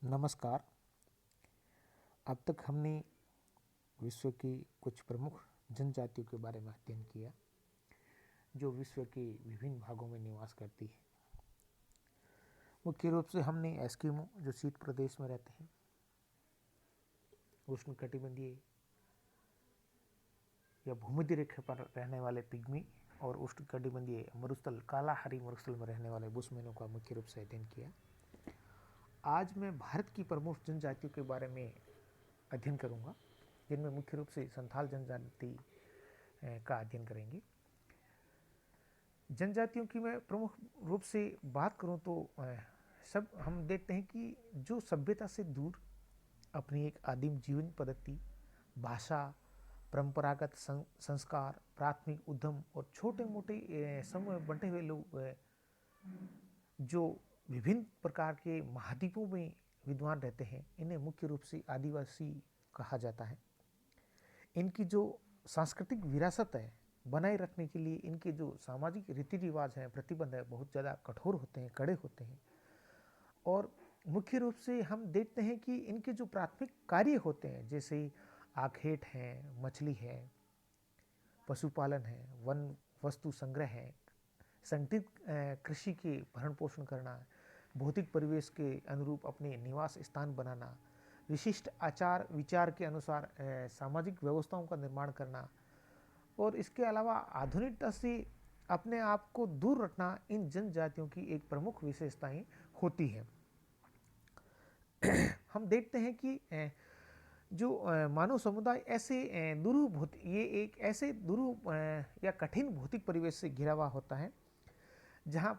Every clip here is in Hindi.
नमस्कार। अब तक हमने विश्व की कुछ प्रमुख जनजातियों के बारे में अध्ययन किया जो विश्व के विभिन्न भागों में निवास करती है। मुख्य रूप से हमने एस्किमो जो शीत प्रदेश में रहते हैं, उष्णकटिबंधीय या भूमध्य रेखा पर रहने वाले पिग्मी और उष्णकटिबंधीय मरुस्थल कालाहारी मरुस्थल में रहने वाले बुशमैनों का मुख्य रूप से अध्ययन किया। आज मैं भारत की प्रमुख जनजातियों के बारे में अध्ययन करूंगा, जिनमें मुख्य रूप से संथाल जनजाति का अध्ययन करेंगे। जनजातियों की मैं प्रमुख रूप से बात करूं तो सब हम देखते हैं कि जो सभ्यता से दूर अपनी एक आदिम जीवन पद्धति, भाषा, परंपरागत संस्कार, प्राथमिक उद्यम और छोटे मोटे समूह में बंटे हुए लोग जो विभिन्न प्रकार के महाद्वीपों में विद्वान रहते हैं, इन्हें मुख्य रूप से आदिवासी कहा जाता है। इनकी जो सांस्कृतिक विरासत है बनाए रखने के लिए इनके जो सामाजिक रीति रिवाज हैं, प्रतिबंध है, बहुत ज़्यादा कठोर होते हैं, कड़े होते हैं। और मुख्य रूप से हम देखते हैं कि इनके जो प्राथमिक कार्य होते हैं, जैसे आखेट है, मछली है, पशुपालन है, वन वस्तु संग्रह है, संगठित कृषि के भरण पोषण करना, भौतिक परिवेश के अनुरूप अपने निवास स्थान बनाना, विशिष्ट आचार विचार के अनुसार सामाजिक व्यवस्थाओं का निर्माण करना और इसके अलावा आधुनिकता से अपने आप को दूर रखना इन जनजातियों की एक प्रमुख विशेषताएं होती हैं। हम देखते हैं कि जो मानव समुदाय ऐसे ये एक ऐसे दुरूह या कठिन भौतिक परिवेश से घिरा हुआ होता है जहाँ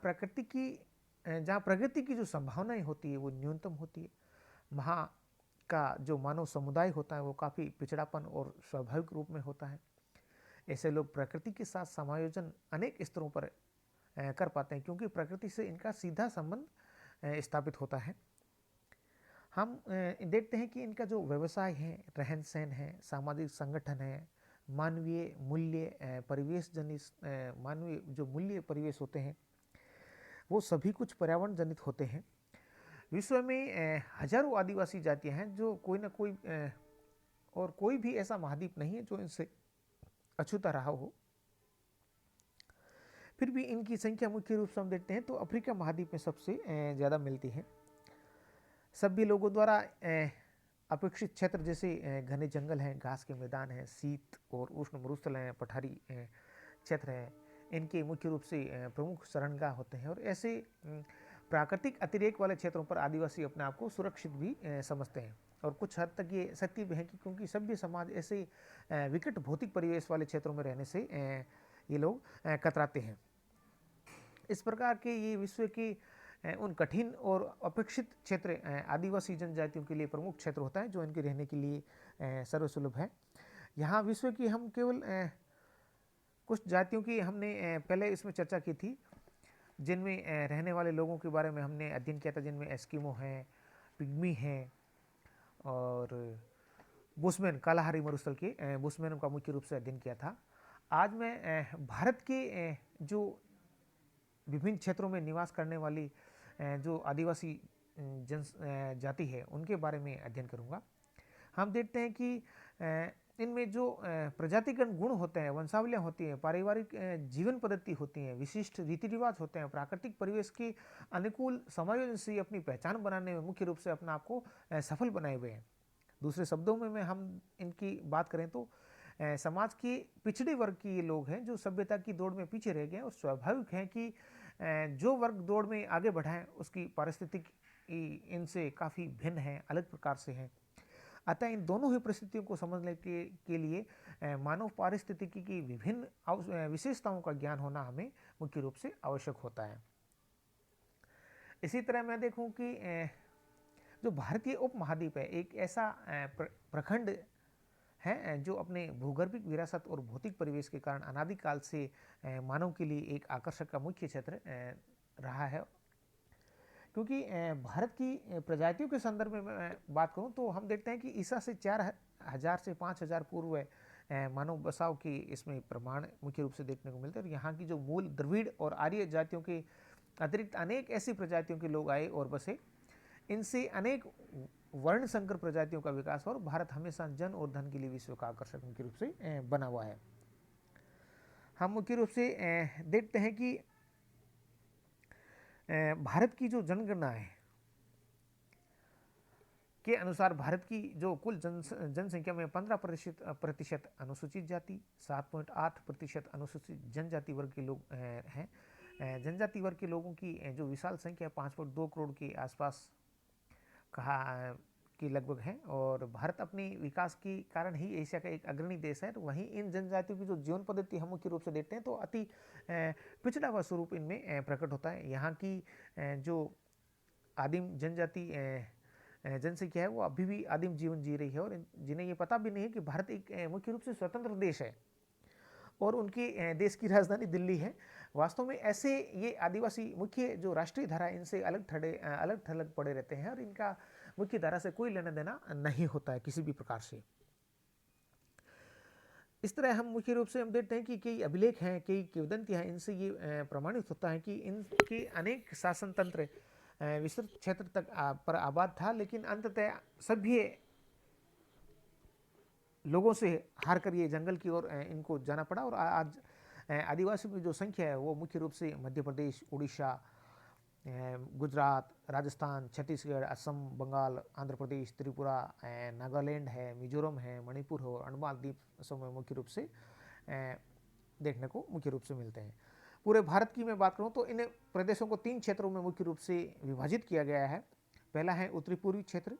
प्रगति की जो संभावनाएं होती है वो न्यूनतम होती है। वहाँ का जो मानव समुदाय होता है वो काफ़ी पिछड़ापन और स्वाभाविक रूप में होता है। ऐसे लोग प्रकृति के साथ समायोजन अनेक स्तरों पर कर पाते हैं, क्योंकि प्रकृति से इनका सीधा संबंध स्थापित होता है। हम देखते हैं कि इनका जो व्यवसाय है, रहन सहन है, सामाजिक संगठन है, मानवीय मूल्य परिवेश जनित मानवीय जो मूल्य परिवेश होते हैं वो सभी कुछ पर्यावरण जनित होते हैं। विश्व में हजारों आदिवासी जातियां हैं जो कोई ना कोई और कोई भी ऐसा महाद्वीप नहीं है जो इनसे अछूता रहा हो। फिर भी इनकी संख्या मुख्य रूप से हम देखते हैं तो अफ्रीका महाद्वीप में सबसे ज़्यादा मिलती है। सभी लोगों द्वारा अपेक्षित क्षेत्र जैसे घने जंगल हैं, घास के मैदान हैं, शीत और उष्ण मरुस्थल हैं, पठारी क्षेत्र हैं, इनके मुख्य रूप से प्रमुख शरणगाह होते हैं। और ऐसे प्राकृतिक अतिरेक वाले क्षेत्रों पर आदिवासी अपने आप को सुरक्षित भी समझते हैं। और कुछ हद तक ये सत्य भी है कि क्योंकि सभ्य समाज ऐसे विकट भौतिक परिवेश वाले क्षेत्रों में रहने से ये लोग कतराते हैं। इस प्रकार के ये विश्व के उन कठिन और अपेक्षित क्षेत्र आदिवासी जनजातियों के लिए प्रमुख क्षेत्र होता है जो इनके रहने के लिए सर्वसुलभ है। यहाँ विश्व की हम केवल कुछ जातियों की हमने पहले इसमें चर्चा की थी, जिनमें रहने वाले लोगों के बारे में हमने अध्ययन किया था, जिनमें एस्किमो हैं, पिग्मी हैं और बुशमैन, कालाहारी मरुस्थल के बुशमैनों का मुख्य रूप से अध्ययन किया था। आज मैं भारत के जो विभिन्न क्षेत्रों में निवास करने वाली जो आदिवासी जाति है उनके बारे में अध्ययन करूंगा। हम देखते हैं कि इनमें जो प्रजातिगत गुण होते हैं, वंशावलियाँ होती हैं, पारिवारिक जीवन पद्धति होती हैं, विशिष्ट रीति रिवाज होते हैं, प्राकृतिक परिवेश के अनुकूल समायोजन से अपनी पहचान बनाने में मुख्य रूप से अपने आप को सफल बनाए हुए हैं। दूसरे शब्दों में हम इनकी बात करें तो समाज के पिछड़े वर्ग के ये लोग हैं जो सभ्यता की दौड़ में पीछे रह गए और स्वाभाविक है कि जो वर्ग दौड़ में आगे बढ़ा है उसकी पारिस्थितिकी इनसे काफ़ी भिन्न है, अलग प्रकार से है। अतः इन दोनों ही परिस्थितियों को समझने के लिए मानव पारिस्थितिकी की विभिन्न विशेषताओं का ज्ञान होना हमें मुख्य रूप से आवश्यक होता है। इसी तरह मैं देखूं कि जो भारतीय उपमहाद्वीप है एक ऐसा प्रखंड है जो अपने भूगर्भिक विरासत और भौतिक परिवेश के कारण अनादिकाल से मानव के लिए एक आकर्षक का मुख्य क्षेत्र रहा है। क्योंकि भारत की प्रजातियों के संदर्भ में मैं बात करूं तो हम देखते हैं कि ईसा से 4000 से 5000 पूर्व मानव बसाव की इसमें प्रमाण मुख्य रूप से देखने को मिलते हैं। और यहाँ की जो मूल द्रविड़ और आर्य जातियों के अतिरिक्त अनेक ऐसी प्रजातियों के लोग आए और बसे। इनसे अनेक वर्ण संकर प्रजातियों का विकास और भारत हमेशा जन और धन के लिए विश्व का आकर्षक मुख्य रूप से बना हुआ है। हम मुख्य रूप से देखते हैं कि भारत की जो जनगणना है के अनुसार भारत की जो कुल जनसंख्या में 15% अनुसूचित जाति, 7.8% अनुसूचित जनजाति वर्ग के लोग हैं। जनजाति वर्ग के लोगों की जो विशाल संख्या 5.2 करोड़ के आसपास कहा कि लगभग है और भारत अपने विकास के कारण ही एशिया का एक अग्रणी देश है। तो वहीं इन जनजातियों की जो जीवन पद्धति हम मुख्य रूप से देखते हैं तो अति पिछड़ा हुआ स्वरूप इनमें प्रकट होता है। यहाँ की जो आदिम जनजाति जनसंख्या है वो अभी भी आदिम जीवन जी रही है और जिन्हें ये पता भी नहीं है कि भारत एक मुख्य रूप से स्वतंत्र देश है और उनके देश की राजधानी दिल्ली है। वास्तव में ऐसे ये आदिवासी मुख्य जो राष्ट्रीय धारा है इनसे अलग थलग पड़े रहते हैं और इनका मुख्य धारा से कोई लेना देना नहीं होता है किसी भी प्रकार से। इस तरह हम मुख्य रूप से हम देखते हैं कि कई अभिलेख हैं, कई किंवदंतियां हैं, इनसे ये प्रमाणित होता है कि इनके अनेक शासन तंत्र विस्तृत क्षेत्र तक पर आबाद था, लेकिन अंततः सभ्य लोगों से हार कर ये जंगल की ओर इनको जाना पड़ा और आज आदिवासियों की जो संख्या है वो मुख्य रूप से मध्य प्रदेश, उड़ीसा, गुजरात, राजस्थान, छत्तीसगढ़, असम, बंगाल, आंध्र प्रदेश, त्रिपुरा, नागालैंड है, मिजोरम है, मणिपुर हो, अंडमान द्वीप समूह में मुख्य रूप से देखने को मुख्य रूप से मिलते हैं। पूरे भारत की मैं बात करूं तो इन प्रदेशों को 3 क्षेत्रों में मुख्य रूप से विभाजित किया गया है। पहला है उत्तरी पूर्वी क्षेत्र।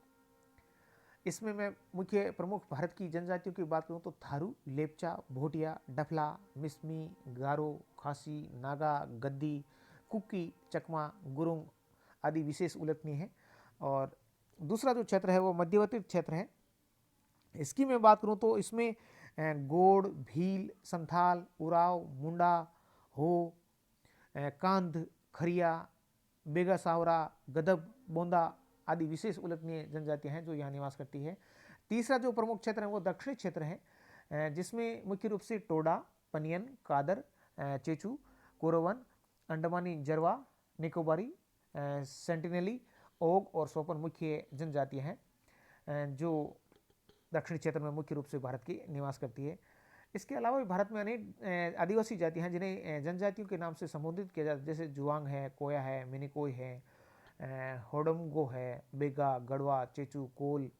इसमें मैं मुख्य प्रमुख भारत की जनजातियों की बात करूं तो थारू, लेपचा, भोटिया, डफला, मिसमी, गारो, खासी, नागा, गद्दी, कुकी, चकमा, गुरुंग आदि विशेष उल्लेखनीय है। और दूसरा जो क्षेत्र है वो मध्यवर्ती क्षेत्र है। इसकी मैं बात करूं तो इसमें गोड़, भील, संथाल, उराव, मुंडा, हो, कांध, खरिया, बेगा सावरा, गदब, बोंदा आदि विशेष उल्लेखनीय जनजातियां हैं जो यहाँ निवास करती है। तीसरा जो प्रमुख क्षेत्र है वो दक्षिणी क्षेत्र है जिसमें मुख्य रूप से टोडा, पनियन, कादर, चेचू, कोरवन, अंडमानी जरवा, निकोबारी, सेंटिनेली, ओग और सोपन मुख्य जनजातियां हैं जो दक्षिणी क्षेत्र में मुख्य रूप से भारत की निवास करती है। इसके अलावा भी भारत में अनेक आदिवासी जातियां हैं जिन्हें जनजातियों के नाम से संबोधित किया जाता है, जैसे जुआंग है, कोया है, मिनिकोय है, होडमगो है, बेगा, गढ़वा, चेचू, कोल,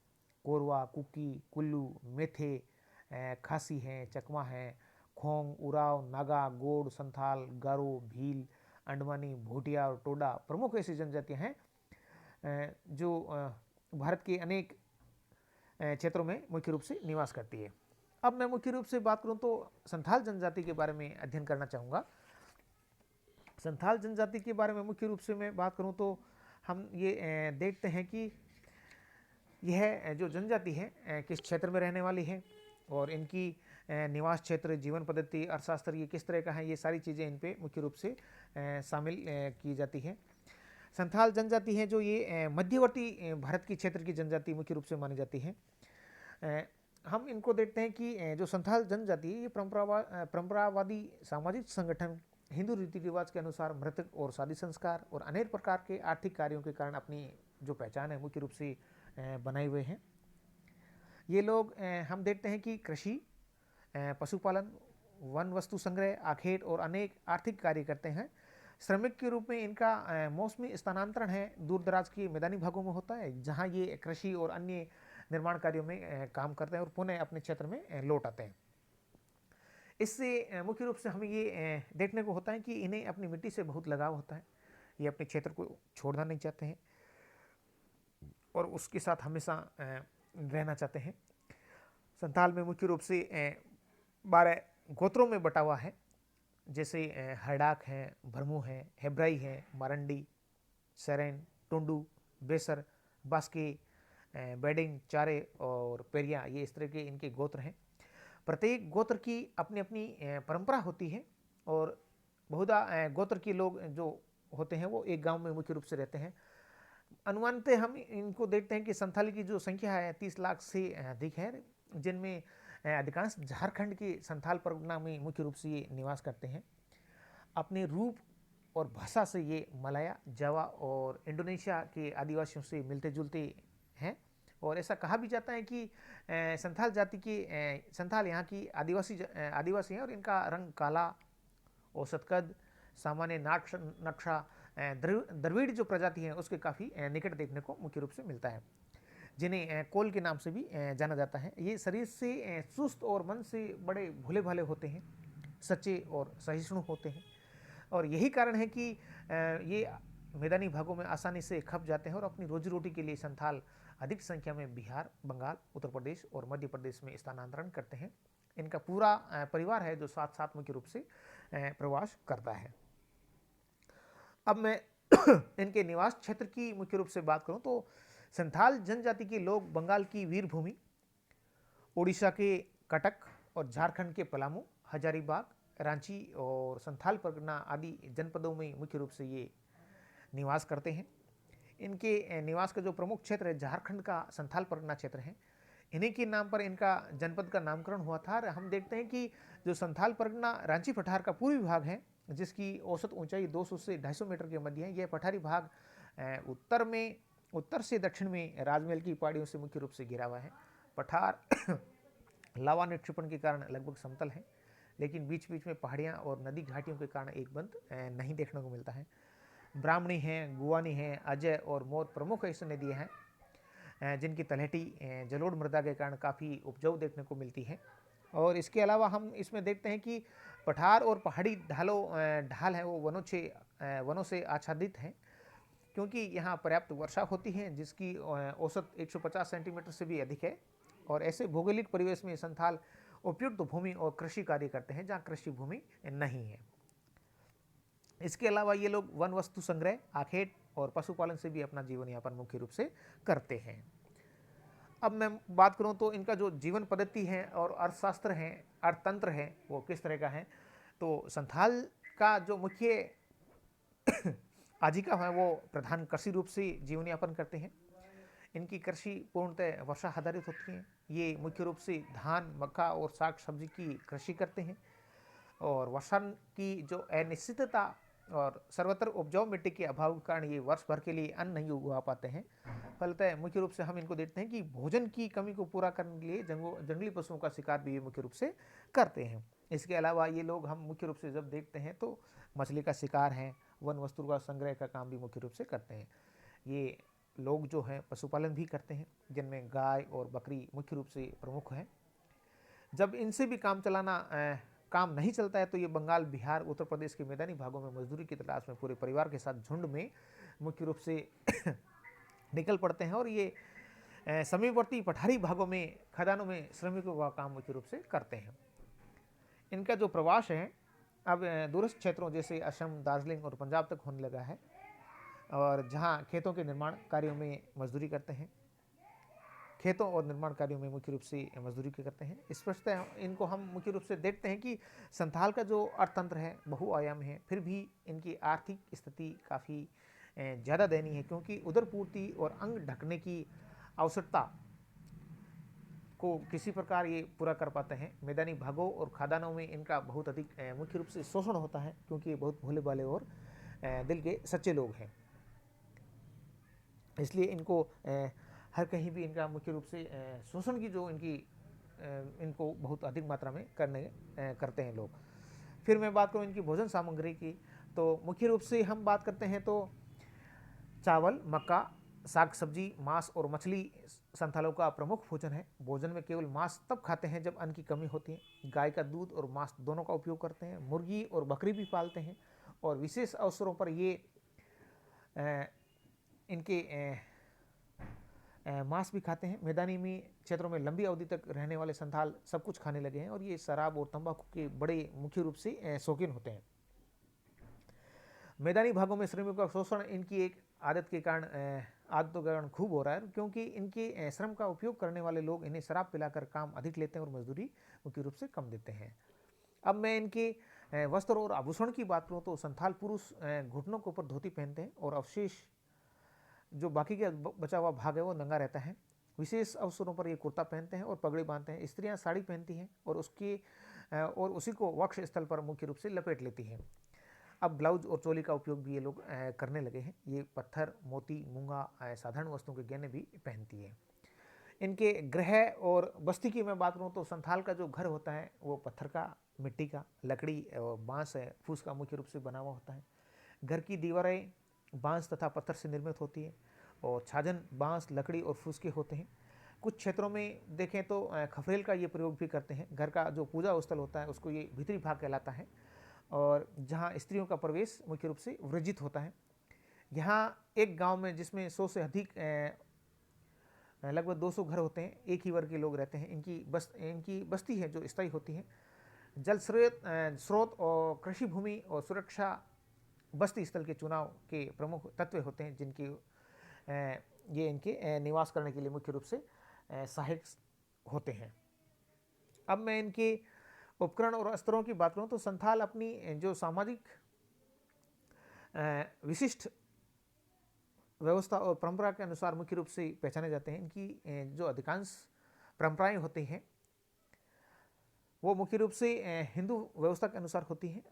कोरवा, कुकी, कुल्लू, मेथे, खासी हैं, चकमा हैं, खोंग, उराव, नागा, गोड़, संथाल, गारो, भील, अंडमानी, भोटिया और टोडा प्रमुख ऐसी जनजातियां हैं जो भारत के अनेक क्षेत्रों में मुख्य रूप से निवास करती है। अब मैं मुख्य रूप से बात करूं तो संथाल जनजाति के बारे में अध्ययन करना चाहूँगा। संथाल जनजाति के बारे में मुख्य रूप से मैं बात करूं तो हम ये देखते हैं कि यह जो जनजाति है किस क्षेत्र में रहने वाली है और इनकी निवास क्षेत्र, जीवन पद्धति, अर्थशास्त्र ये किस तरह का है, ये सारी चीज़ें इन पे मुख्य रूप से शामिल की जाती हैं। संथाल जनजाति है जो ये मध्यवर्ती भारत की क्षेत्र की जनजाति मुख्य रूप से मानी जाती है। हम इनको देखते हैं कि जो संथाल जनजाति है ये परंपरावादी सामाजिक संगठन, हिंदू रीति रिवाज के अनुसार मृतक और शादी संस्कार और अनेक प्रकार के आर्थिक कार्यों के कारण अपनी जो पहचान है मुख्य रूप से बनाए हुए हैं। ये लोग हम देखते हैं कि कृषि, पशुपालन, वन वस्तु संग्रह, आखेट और अनेक आर्थिक कार्य करते हैं। श्रमिक के रूप में इनका मौसमी स्थानांतरण है दूर दराज के मैदानी भागों में होता है जहां ये कृषि और अन्य निर्माण कार्यों में काम करते हैं और पुनः अपने क्षेत्र में लौट आते हैं। इससे मुख्य रूप से हमें ये देखने को होता है कि इन्हें अपनी मिट्टी से बहुत लगाव होता है, ये अपने क्षेत्र को छोड़ना नहीं चाहते हैं और उसके साथ हमेशा रहना चाहते हैं। संथाल में मुख्य रूप से 12 गोत्रों में बटा हुआ है, जैसे हरडाक है, भरमू है, हेब्राई है, मारंडी, सरेन, टुंडू, बेसर, बास्के, बेडिंग, चारे और पेरिया, ये इस तरह के इनके गोत्र हैं। प्रत्येक गोत्र की अपनी अपनी परंपरा होती है और बहुधा गोत्र के लोग जो होते हैं वो एक गांव में मुख्य रूप से रहते हैं। अनुमानतः हम इनको देखते हैं कि संथाली की जो संख्या है 30 लाख से अधिक है, जिनमें अधिकांश झारखंड के संथाल परगना में मुख्य रूप से ये निवास करते हैं। अपने रूप, और भाषा से ये मलाया, जावा और इंडोनेशिया के आदिवासियों से मिलते जुलते हैं। और ऐसा कहा भी जाता है कि संथाल जाति के संथाल यहाँ की आदिवासी हैं और इनका रंग काला, औसत कद, सामान्य नाट नक्शा द्रविड़ जो प्रजाति है उसके काफ़ी निकट देखने को मुख्य रूप से मिलता है, जिन्हें कोल के नाम से भी जाना जाता है। ये शरीर से चुस्त और मन से बड़े भोले भाले होते हैं, सच्चे और सहिष्णु होते हैं, और यही कारण है कि ये मैदानी भागों में आसानी से खप जाते हैं और अपनी रोजी रोटी के लिए संथाल अधिक संख्या में बिहार, बंगाल, उत्तर प्रदेश और मध्य प्रदेश में स्थानांतरण करते हैं। इनका पूरा परिवार है जो साथ साथ मुख्य रूप से प्रवास करता है। अब मैं इनके निवास क्षेत्र की मुख्य रूप से बात करूं तो संथाल जनजाति के लोग बंगाल की वीरभूमि, उड़ीसा के कटक और झारखंड के पलामू, हजारीबाग, रांची और संथाल परगना आदि जनपदों में मुख्य रूप से ये निवास करते हैं। इनके निवास का जो प्रमुख क्षेत्र है झारखंड का संथाल परगना क्षेत्र है। इन्हीं के नाम पर इनका जनपद का नामकरण हुआ था। हम देखते हैं कि जो संथाल परगना रांची पठार का पूर्वी भाग है, जिसकी औसत ऊंचाई 200 से 250 मीटर के मध्य है, यह पठारी भाग उत्तर से दक्षिण में राजमहल की पहाड़ियों से मुख्य रूप से घिरा हुआ है। पठार लावा निक्षेपण के कारण लगभग समतल है, लेकिन बीच बीच में पहाड़ियाँ और नदी घाटियों के कारण एक बंद नहीं देखने को मिलता है। ब्राह्मणी हैं, गुवानी हैं, अजय और मोर प्रमुख ऐसी नदियाँ हैं जिनकी तलहटी जलोढ़ मृदा के कारण काफ़ी उपजाऊ देखने को मिलती है। और इसके अलावा हम इसमें देखते हैं कि पठार और पहाड़ी ढाल है वो वनों से आच्छादित हैं, क्योंकि यहाँ पर्याप्त वर्षा होती है जिसकी औसत 150 सेंटीमीटर से भी अधिक है। और ऐसे भौगोलिक परिवेश में संथाल उपयुक्त भूमि और कृषि कार्य करते हैं जहाँ कृषि भूमि नहीं है। इसके अलावा ये लोग वन वस्तु संग्रह, आखेट और पशुपालन से भी अपना जीवन यापन मुख्य रूप से करते हैं। अब मैं बात करूं तो इनका जो जीवन पद्धति है और अर्थशास्त्र है, अर्थतंत्र है, वो किस तरह का है। तो संथाल का जो मुख्य आजीविका है वो प्रधान कृषि रूप से जीवन यापन करते हैं। इनकी कृषि पूर्णतः वर्षा आधारित होती है। ये मुख्य रूप से धान, मक्का और साग सब्जी की कृषि करते हैं। और वर्षा की जो अनिश्चितता और सर्वत्र उपजाऊ मिट्टी के अभाव के कारण ये वर्ष भर के लिए अन्न नहीं उगा पाते हैं। फलतः मुख्य रूप से हम इनको देखते हैं कि भोजन की कमी को पूरा करने के लिए जंगली पशुओं का शिकार भी ये मुख्य रूप से करते हैं। इसके अलावा ये लोग हम मुख्य रूप से जब देखते हैं तो मछली का शिकार है, वन वस्तु का संग्रह का काम भी मुख्य रूप से करते हैं। ये लोग जो हैं पशुपालन भी करते हैं, जिनमें गाय और बकरी मुख्य रूप से प्रमुख हैं। जब इनसे भी काम नहीं चलता है तो ये बंगाल, बिहार, उत्तर प्रदेश के मैदानी भागों में मजदूरी की तलाश में पूरे परिवार के साथ झुंड में मुख्य रूप से निकल पड़ते हैं और ये समीपवर्ती पठारी भागों में खदानों में श्रमिकों का काम मुख्य रूप से करते हैं। इनका जो प्रवास है अब दूरस्थ क्षेत्रों जैसे असम, दार्जिलिंग और पंजाब तक होने लगा है, और जहाँ खेतों के निर्माण कार्यों में मजदूरी करते हैं। खेतों और निर्माण कार्यों में मुख्य रूप से मजदूरी करते हैं। स्पष्टतः इनको हम मुख्य रूप से देखते हैं कि संथाल का जो अर्थतंत्र है बहुआयामी है, फिर भी इनकी आर्थिक स्थिति काफ़ी ज़्यादा दयनीय है, क्योंकि उदर पूर्ति और अंग ढकने की आवश्यकता को किसी प्रकार ये पूरा कर पाते हैं। मैदानी भागों और खादानों में इनका बहुत अधिक मुख्य रूप से शोषण होता है, क्योंकि ये बहुत भोले भाले और दिल के सच्चे लोग हैं। इसलिए इनको हर कहीं भी इनका मुख्य रूप से शोषण की जो इनको बहुत अधिक मात्रा में करते हैं लोग। फिर मैं बात करूँ इनकी भोजन सामग्री की, तो मुख्य रूप से हम बात करते हैं तो चावल, मक्का, साग सब्जी, मांस और मछली संथालों का प्रमुख भोजन है। भोजन में केवल मांस तब खाते हैं जब अन्न की कमी होती है। गाय का दूध और मांस दोनों का उपयोग करते हैं। मुर्गी और बकरी भी पालते हैं और विशेष अवसरों पर ये इनके मांस भी खाते हैं। मैदानी में क्षेत्रों में लंबी अवधि तक रहने वाले संथाल सब कुछ खाने लगे हैं और ये शराब और तंबाकू के बड़े मुख्य रूप से शौकीन होते हैं। मैदानी भागों में श्रमिकों का शोषण इनकी एक आदतों के कारण खूब हो रहा है, क्योंकि इनके श्रम का उपयोग करने वाले लोग इन्हें शराब पिलाकर काम अधिक लेते हैं और मजदूरी मुख्य रूप से कम देते हैं। अब मैं इनके वस्त्र और आभूषण की बात करूँ तो संथाल पुरुष घुटनों के ऊपर धोती पहनते हैं और अवशेष जो बाकी का बचा हुआ भाग है वो नंगा रहता है। विशेष अवसरों पर ये कुर्ता पहनते हैं और पगड़ी बांधते हैं। स्त्रियां साड़ी पहनती हैं और उसी को वक्ष स्थल पर मुख्य रूप से लपेट लेती हैं। अब ब्लाउज और चोली का उपयोग भी ये लोग करने लगे हैं। ये पत्थर, मोती, मूंगा साधारण वस्तुओं के गहने भी पहनती है। इनके गृह और बस्ती की मैं बात करूँ तो संथाल का जो घर होता है वो पत्थर का, मिट्टी का, लकड़ी और बांस है, फूस का मुख्य रूप से बना हुआ होता है। घर की दीवारें बांस तथा पत्थर से निर्मित होती है और छाजन बांस, लकड़ी और फूस के होते हैं। कुछ क्षेत्रों में देखें तो खफरेल का ये प्रयोग भी करते हैं। घर का जो पूजा स्थल होता है उसको ये भीतरी भाग कहलाता है और जहाँ स्त्रियों का प्रवेश मुख्य रूप से वर्जित होता है। यहाँ एक गांव में जिसमें 100 से अधिक लगभग 200 घर होते हैं, एक ही वर्ग के लोग रहते हैं। इनकी बस्ती है जो स्थायी होती है। जल स्रोत और कृषि भूमि और सुरक्षा बस्ती स्थल के चुनाव के प्रमुख तत्व होते हैं, जिनकी ये इनके निवास करने के लिए मुख्य रूप से सहायक होते हैं। अब मैं इनके उपकरण और अस्त्रों की बात करूं तो संथाल अपनी जो सामाजिक विशिष्ट व्यवस्था और परंपरा के अनुसार मुख्य रूप से पहचाने जाते हैं। इनकी जो अधिकांश परंपराएं होती हैं वो मुख्य रूप से हिंदू व्यवस्था के अनुसार होती हैं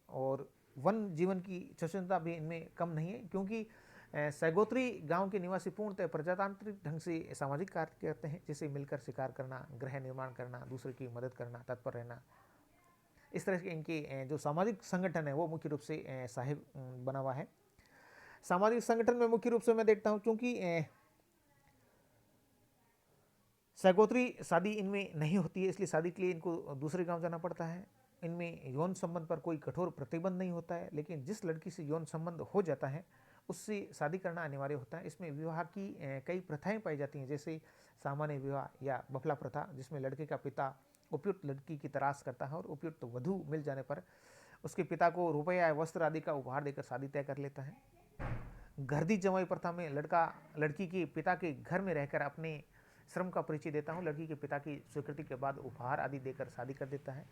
और वन जीवन की सचेतनता भी इनमें कम नहीं है, क्योंकि सैगोत्री गांव के निवासी पूर्णतः प्रजातांत्रिक ढंग से सामाजिक कार्य करते हैं, जैसे मिलकर शिकार करना, गृह निर्माण करना, दूसरे की मदद करना, तत्पर रहना। इस तरह के इनके जो सामाजिक संगठन है वो मुख्य रूप से सहायक बना हुआ है। सामाजिक संगठन में मुख्य रूप से मैं देखता हूं, क्योंकि सैगोत्री शादी इनमें नहीं होती है, इसलिए शादी के लिए इनको दूसरे गांव जाना पड़ता है। इनमें यौन संबंध पर कोई कठोर प्रतिबंध नहीं होता है, लेकिन जिस लड़की से यौन संबंध हो जाता है उससे शादी करना अनिवार्य होता है। इसमें विवाह की कई प्रथाएं पाई जाती हैं, जैसे सामान्य विवाह या बफला प्रथा, जिसमें लड़के का पिता उपयुक्त लड़की की तलाश करता है और उपयुक्त वधू मिल जाने पर उसके पिता को रुपये या वस्त्र आदि का उपहार देकर शादी तय कर लेता है। घरदी जमाई प्रथा में लड़का लड़की के पिता के घर में रहकर अपने श्रम का परिचय देता हूँ, लड़की के पिता की स्वीकृति के बाद उपहार आदि देकर शादी कर देता है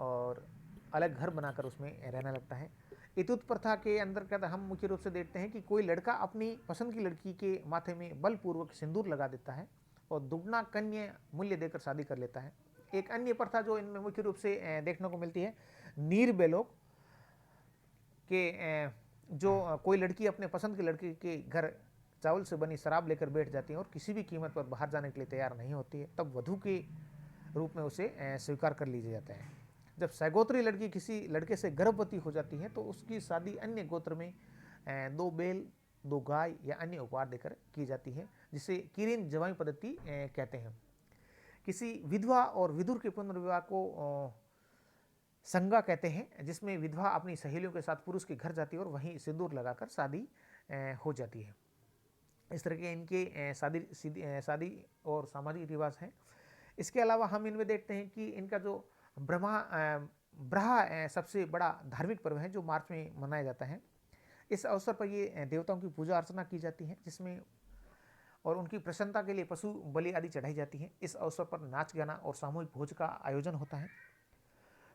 और अलग घर बनाकर उसमें रहने लगता है। इतुत प्रथा के अंतर्गत हम मुख्य रूप से देखते हैं कि कोई लड़का अपनी पसंद की लड़की के माथे में बलपूर्वक सिंदूर लगा देता है और दुगना कन्या मूल्य देकर शादी कर लेता है। एक अन्य प्रथा जो इनमें मुख्य रूप से देखने को मिलती है, नीर बेलोक के जो कोई लड़की अपने पसंद के लड़के के घर चावल से बनी शराब लेकर बैठ जाती है और किसी भी कीमत पर बाहर जाने के लिए तैयार नहीं होती है, तब वधू के रूप में उसे स्वीकार कर लिया जाता है। जब सैगोत्री लड़की किसी लड़के से गर्भवती हो जाती है तो उसकी शादी अन्य गोत्र में 2 बैल, 2 गाय या अन्य उपहार देकर की जाती है, जिसे किरीन जवाई पद्धति कहते हैं। किसी विधवा और विधुर के पुनर्विवाह को संगा कहते हैं, जिसमें विधवा अपनी सहेलियों के साथ पुरुष के घर जाती है और वहीं सिंदूर लगाकर शादी हो जाती है। इस तरह के इनके शादी और सामाजिक रिवाज हैं। इसके अलावा हम इनमें देखते हैं कि इनका जो ब्रहा सबसे बड़ा धार्मिक पर्व है जो मार्च में मनाया जाता है। इस अवसर पर ये देवताओं की पूजा अर्चना की जाती है, जिसमें और उनकी प्रसन्नता के लिए पशु बलि आदि चढ़ाई जाती है। इस अवसर पर नाच गाना और सामूहिक भोज का आयोजन होता है।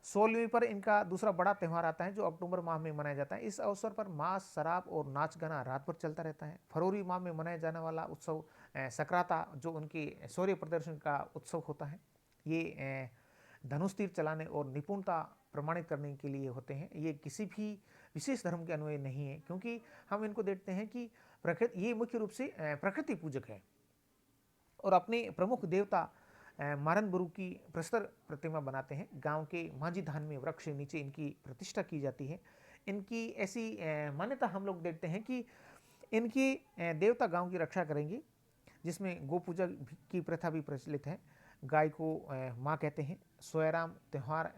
16वीं पर इनका दूसरा बड़ा त्यौहार आता है जो अक्टूबर माह में मनाया जाता है। इस अवसर पर मांस, शराब और नाच गाना रात भर चलता रहता है। फरवरी माह में मनाया जाने वाला उत्सव सक्राता, जो उनके शौर्य प्रदर्शन का उत्सव होता है। ये धनुष तीर चलाने और निपुणता प्रमाणित करने के लिए होते हैं। ये किसी भी विशेष धर्म के अन्वय नहीं है, क्योंकि हम इनको देखते हैं कि ये मुख्य रूप से प्रकृति पूजक है और अपने प्रमुख देवता मारनबुरु की प्रस्तर प्रतिमा बनाते हैं। गांव के मांझी धान में वृक्ष के नीचे इनकी प्रतिष्ठा की जाती है। इनकी ऐसी मान्यता हम लोग देखते हैं कि इनकी देवता गांव की रक्षा करेंगे, जिसमें गौ पूजा की प्रथा भी प्रचलित है। गाय को माँ कहते हैं। सोयाराम त्यौहार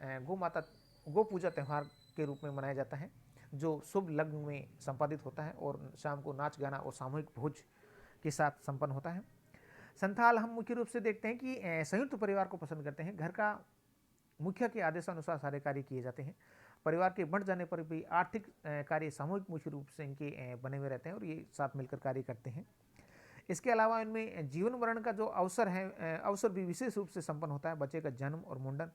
गौ पूजा त्यौहार के रूप में मनाया जाता है, जो शुभ लग्न में संपादित होता है और शाम को नाच गाना और सामूहिक भोज के साथ संपन्न होता है। संथाल हम मुख्य रूप से देखते हैं कि संयुक्त परिवार को पसंद करते हैं। घर का मुखिया के आदेशानुसार सारे कार्य किए जाते हैं। परिवार के बढ़ जाने पर भी आर्थिक कार्य सामूहिक मुख्य रूप से इनके बने हुए रहते हैं और ये साथ मिलकर कार्य करते हैं। इसके अलावा इनमें जीवन मरण का जो अवसर भी विशेष रूप से संपन्न होता है। बच्चे का जन्म और मुंडन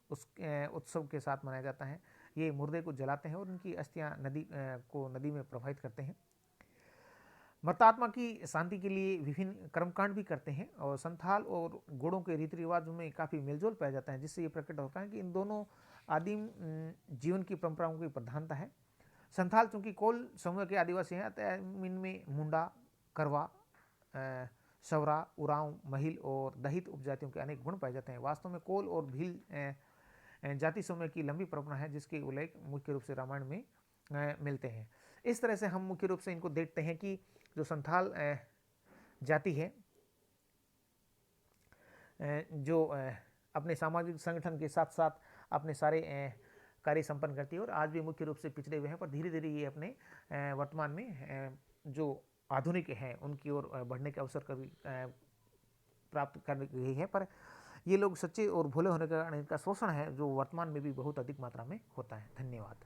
उस उत्सव के साथ मनाया जाता है। ये मुर्दे को जलाते हैं और उनकी अस्थियां नदी में प्रवाहित करते हैं। मृतात्मा की शांति के लिए विभिन्न कर्मकांड भी करते हैं और संथाल और गोड़ों के रीति रिवाज में काफ़ी मेलजोल पाया जाता है, जिससे ये प्रकट होता है कि इन दोनों आदिम जीवन की परंपराओं की प्रधानता है। संथाल चूंकि कोल समूह के आदिवासी हैं अतः इनमें मुंडा, करवा, सवरा, उरांव, महिल और दहित उपजातियों के अनेक गुण पाए जाते हैं। वास्तव में कोल और भील जाति समूह की लंबी परंपरा है जिसके उल्लेख मुख्य रूप से रामायण में मिलते हैं। इस तरह से हम मुख्य रूप से इनको देखते हैं कि जो संथाल जाति है जो अपने सामाजिक संगठन के साथ साथ अपने सारे कार्य संपन्न करती है और आज भी मुख्य रूप से पिछड़े हुए हैं, पर धीरे धीरे ये अपने वर्तमान में जो आधुनिक हैं उनकी ओर बढ़ने के अवसर कभी प्राप्त कर गई है। पर ये लोग सच्चे और भोले होने के कारण इनका शोषण है जो वर्तमान में भी बहुत अधिक मात्रा में होता है। धन्यवाद।